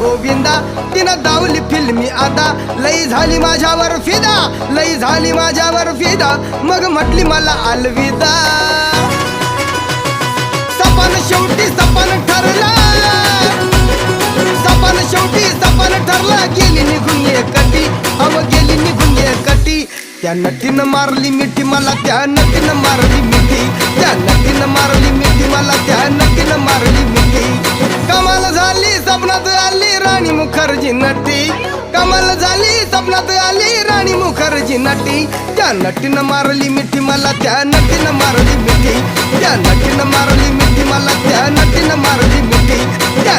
गोविंदा तिनं दावली फिल्मी आता लई झाली माझ्यावर फिदा लई झाली माझ्यावर फिदा मग म्हटली मला अलविदा सपन शेवटी सपन ठरला सपन शेवटी सपन ठरला गेली निघून एकटी अव गेली निघून एकटी त्या नटीनं मारली मिठी मला त्या नटीनं मारली मिठी त्या नटीनं मारली मिठी मला त्या नटीनं मारली मिठी कमाल झाली स्वप्नात आली राणी मुखर्जी नटी कमाल झाली स्वप्नात आली राणी मुखर्जी नटी त्या नटीनं मारली मिठी मला त्या नटीनं मारली मिठी त्या नटीनं मारली मिठी मला त्या नटीनं मारली मिठी त्या